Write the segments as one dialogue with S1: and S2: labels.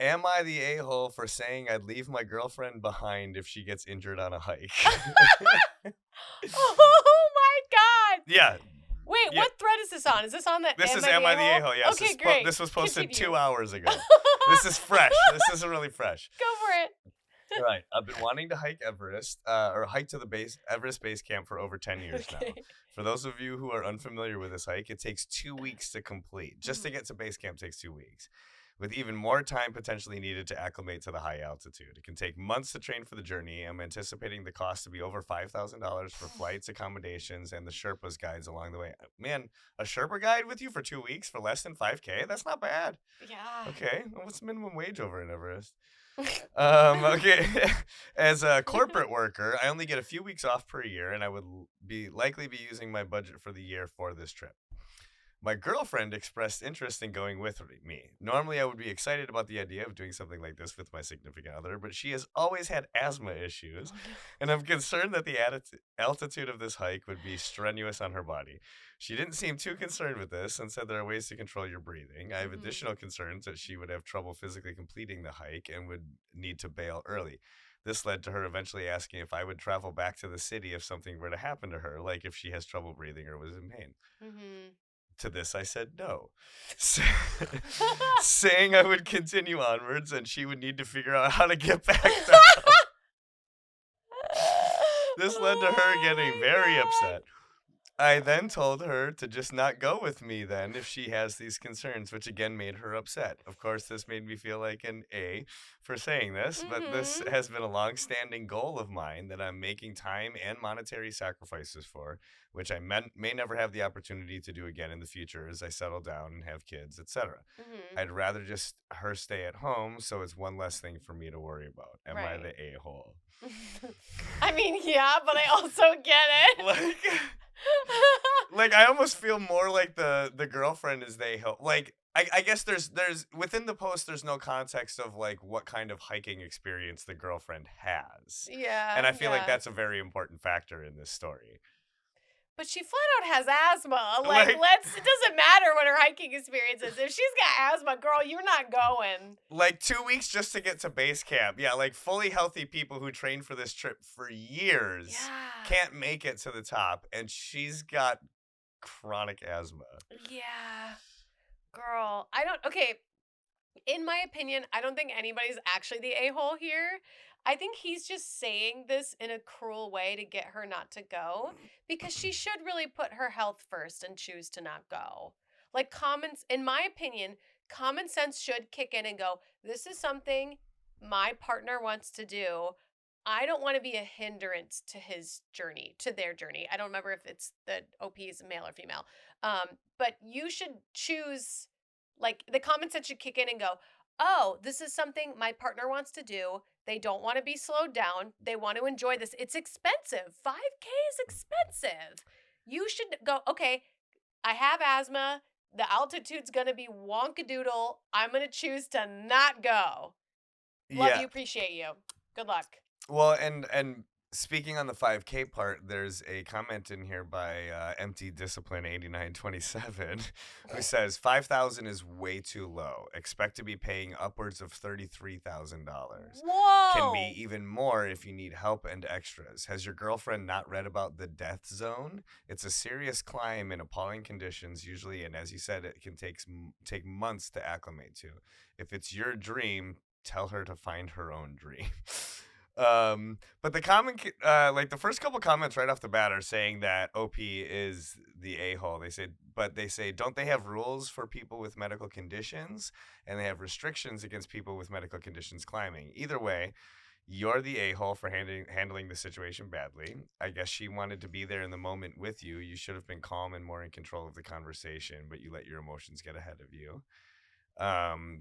S1: Am I the a-hole for saying I'd leave my girlfriend behind if she gets injured on a hike?
S2: Oh my God.
S1: Yeah.
S2: Wait,
S1: Yeah.
S2: what thread is this on? Is this on the
S1: This
S2: Am
S1: is
S2: I
S1: Am
S2: the
S1: I the
S2: A-hole?
S1: A-hole? Yes.
S2: Okay, great.
S1: This was posted
S2: Continue.
S1: 2 hours ago. This is fresh. This is really fresh.
S2: Go for it.
S1: All right. I've been wanting to hike Everest, or hike to the Everest Base Camp for over 10 years now. For those of you who are unfamiliar with this hike, it takes 2 weeks to complete. Just to get to base camp takes 2 weeks, with even more time potentially needed to acclimate to the high altitude. It can take months to train for the journey. I'm anticipating the cost to be over $5,000 for flights, accommodations, and the Sherpa's guides along the way. Man, a Sherpa guide with you for 2 weeks for less than $5K? That's not bad.
S2: Yeah.
S1: Okay. What's the minimum wage over in Everest? Okay. As a corporate worker, I only get a few weeks off per year, and I would likely be using my budget for the year for this trip. My girlfriend expressed interest in going with me. Normally, I would be excited about the idea of doing something like this with my significant other, but she has always had asthma issues, and I'm concerned that the altitude of this hike would be strenuous on her body. She didn't seem too concerned with this and said there are ways to control your breathing. I have additional concerns that she would have trouble physically completing the hike and would need to bail early. This led to her eventually asking if I would travel back to the city if something were to happen to her, like if she has trouble breathing or was in pain. To this, I said no, saying I would continue onwards and she would need to figure out how to get back down. This led to her getting very upset. I then told her to just not go with me then if she has these concerns, which again made her upset. Of course, this made me feel like an A for saying this, but this has been a long-standing goal of mine that I'm making time and monetary sacrifices for, which I may never have the opportunity to do again in the future as I settle down and have kids, etc. I'd rather just her stay at home, so it's one less thing for me to worry about. Am I the a-hole?
S2: I mean, yeah, but I also get it.
S1: Like I almost feel more like the girlfriend is they help. Like I guess there's within the post there's no context of like what kind of hiking experience the girlfriend has.
S2: Yeah.
S1: And I feel like that's a very important factor in this story.
S2: But she flat out has asthma. Like, it doesn't matter what her hiking experience is. If she's got asthma, girl, you're not going.
S1: Like 2 weeks just to get to base camp. Yeah, like fully healthy people who train for this trip for years can't make it to the top. And she's got chronic asthma.
S2: Yeah. Girl, okay. In my opinion, I don't think anybody's actually the a-hole here. I think he's just saying this in a cruel way to get her not to go because she should really put her health first and choose to not go. Like in my opinion, common sense should kick in and go, this is something my partner wants to do. I don't want to be a hindrance to his journey, to their journey. I don't remember if it's the OP is male or female. But you should choose, like the common sense should kick in and go, oh, this is something my partner wants to do. They don't want to be slowed down. They want to enjoy this. It's expensive. 5K is expensive. You should go, okay, I have asthma. The altitude's going to be wonkadoodle. I'm going to choose to not go. Love you, appreciate you. Good luck.
S1: Well, and speaking on the 5K part, there's a comment in here by Empty Discipline 8927 who says 5,000 is way too low. Expect to be paying upwards of $33,000.
S2: Whoa!
S1: Can be even more if you need help and extras. Has your girlfriend not read about the death zone? It's a serious climb in appalling conditions usually, and as you said, it can take months to acclimate to. If it's your dream, tell her to find her own dream. But the like the first couple comments right off the bat are saying that OP is the a-hole. They say, don't they have rules for people with medical conditions? And they have restrictions against people with medical conditions climbing. Either way, you're the a-hole for handling the situation badly. I guess she wanted to be there in the moment with you. You should have been calm and more in control of the conversation, but you let your emotions get ahead of you.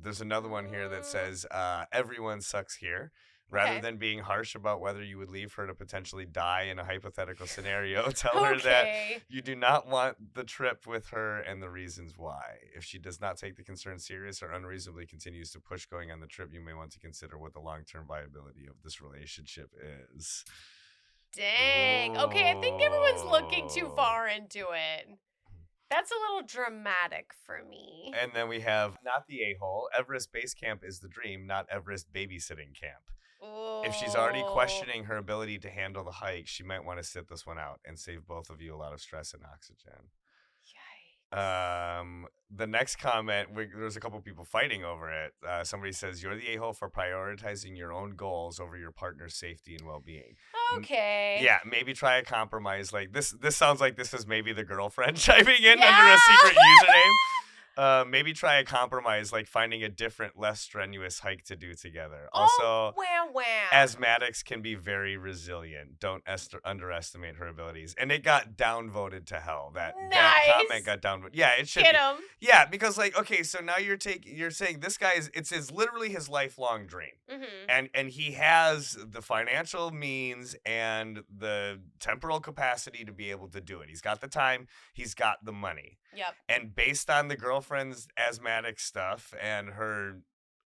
S1: There's another one here that says, everyone sucks here. Rather than being harsh about whether you would leave her to potentially die in a hypothetical scenario, tell her that you do not want the trip with her and the reasons why. If she does not take the concern serious or unreasonably continues to push going on the trip, you may want to consider what the long-term viability of this relationship is.
S2: Dang. Okay, I think everyone's looking too far into it. That's a little dramatic for me.
S1: And then we have not the a-hole. Everest Base Camp is the dream, not Everest babysitting camp. If she's already
S2: Oh,
S1: questioning her ability to handle the hike, she might want to sit this one out and save both of you a lot of stress and oxygen.
S2: yikes.
S1: The next comment, there's a couple people fighting over it. Somebody says, "You're the a-hole for prioritizing your own goals over your partner's safety and well-being."
S2: Okay.
S1: Yeah, maybe try a compromise. Like this sounds like this is maybe the girlfriend chiming in under
S2: Yeah.
S1: a secret username. Maybe try a compromise, like finding a different, less strenuous hike to do together. Also,
S2: Oh, wow.
S1: asthmatics can be very resilient. Don't underestimate her abilities. And it got downvoted to hell. That comment
S2: Nice.
S1: got downvoted. Yeah, it should
S2: Get
S1: be.
S2: him.
S1: Yeah, because like, okay, so now you're saying this guy it's literally his lifelong dream.
S2: Mm-hmm.
S1: And he has the financial means and the temporal capacity to be able to do it. He's got the time, he's got the money.
S2: Yep.
S1: And based on the girlfriend's asthmatic stuff and her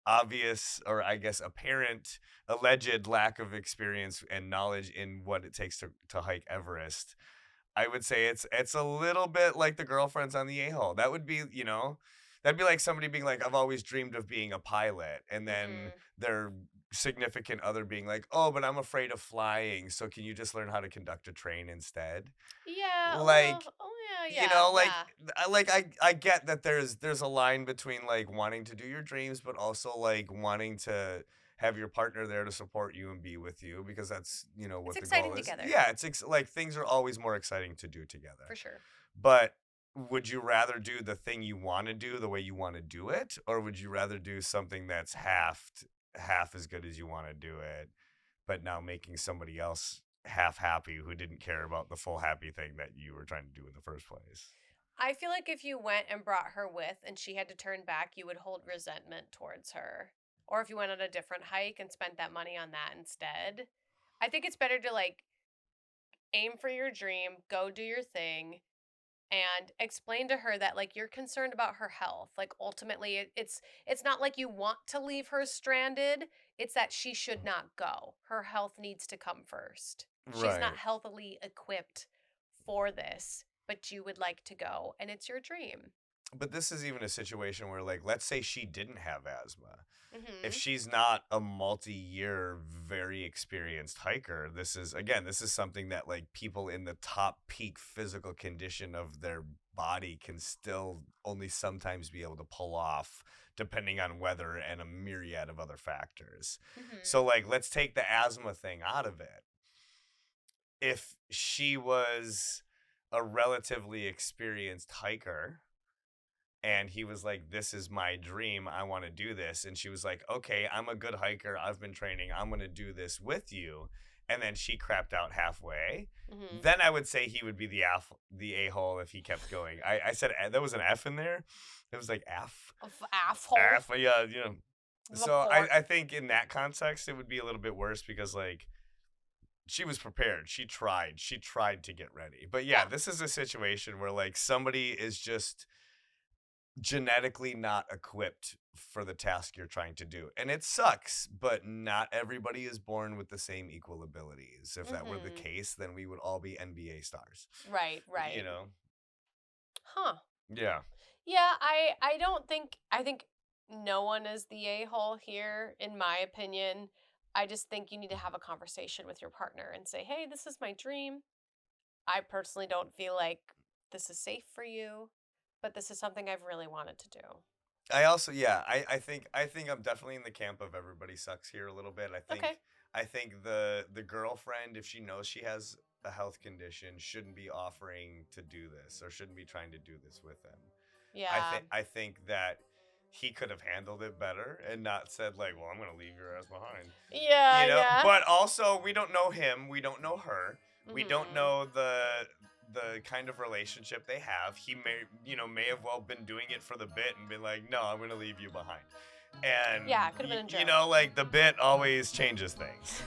S1: obvious, or I guess apparent, alleged lack of experience and knowledge in what it takes to hike Everest, I would say it's a little bit like the girlfriends on the a-hole. That would be, that'd be like somebody being like, I've always dreamed of being a pilot, and then their significant other being like, oh, but I'm afraid of flying, so can you just learn how to conduct a train instead?
S2: Yeah.
S1: Like,
S2: Oh, yeah.
S1: I get that there's a line between like wanting to do your dreams, but also like wanting to have your partner there to support you and be with you, because that's what
S2: It's
S1: the
S2: exciting
S1: goal is.
S2: together.
S1: Yeah, it's like things are always more exciting to do together.
S2: For sure.
S1: But would you rather do the thing you want to do the way you want to do it, or would you rather do something that's half as good as you want to do it, but now making somebody else half happy who didn't care about the full happy thing that you were trying to do in the first place?
S2: I feel like if you went and brought her with and she had to turn back, you would hold resentment towards her. Or if you went on a different hike and spent that money on that instead. I think it's better to like aim for your dream, go do your thing, and explain to her that like you're concerned about her health. Like ultimately it's not like you want to leave her stranded. It's that she should not go. Her health needs to come first. She's not
S1: Right.
S2: healthily equipped for this, but you would like to go and it's your dream.
S1: But this is even a situation where, like, let's say she didn't have asthma. If
S2: Mhm.
S1: she's not a multi-year, very experienced hiker, this is something that like people in the top peak physical condition of their body can still only sometimes be able to pull off, depending on weather and a myriad of other factors. So
S2: Mhm.
S1: like, let's take the asthma thing out of it. If she was a relatively experienced hiker and he was like, this is my dream, I want to do this, and she was like, okay, I'm a good hiker, I've been training, I'm going to do this with you, and then she crapped out halfway,
S2: Mhm.
S1: then I would say he would be the a-hole if he kept going. I said there was an F in there. It was like F.
S2: Of asshole.
S1: F, yeah,
S2: The
S1: so
S2: port.
S1: I think in that context it would be a little bit worse, because like she was prepared, she tried to get ready. But yeah,
S2: Yeah.
S1: this is a situation where like somebody is just genetically not equipped for the task you're trying to do. And it sucks, but not everybody is born with the same equal abilities. If that were the
S2: Mhm.
S1: case, then we would all be NBA stars. You
S2: Right.
S1: know?
S2: Huh.
S1: Yeah.
S2: Yeah, I don't think I think no one is the a-hole here in my opinion. I just think you need to have a conversation with your partner and say, "Hey, this is my dream. I personally don't feel like this is safe for you, but this is something I've really wanted to do."
S1: I also, yeah, I think I'm definitely in the camp of everybody sucks here a little bit.
S2: Okay.
S1: I think the girlfriend, if she knows she has a health condition, shouldn't be offering to do this, or shouldn't be trying to do this with him.
S2: Yeah.
S1: I think that he could have handled it better and not said like, "Well, I'm going to leave your ass behind."
S2: Yeah.
S1: But also we don't know him, we don't know her. We don't
S2: Mhm.
S1: know the kind of relationship they have. He may have well been doing it for the bit and been like, "No, I'm going to leave you behind." And
S2: Yeah, it could have been a joke.
S1: like the bit always changes things.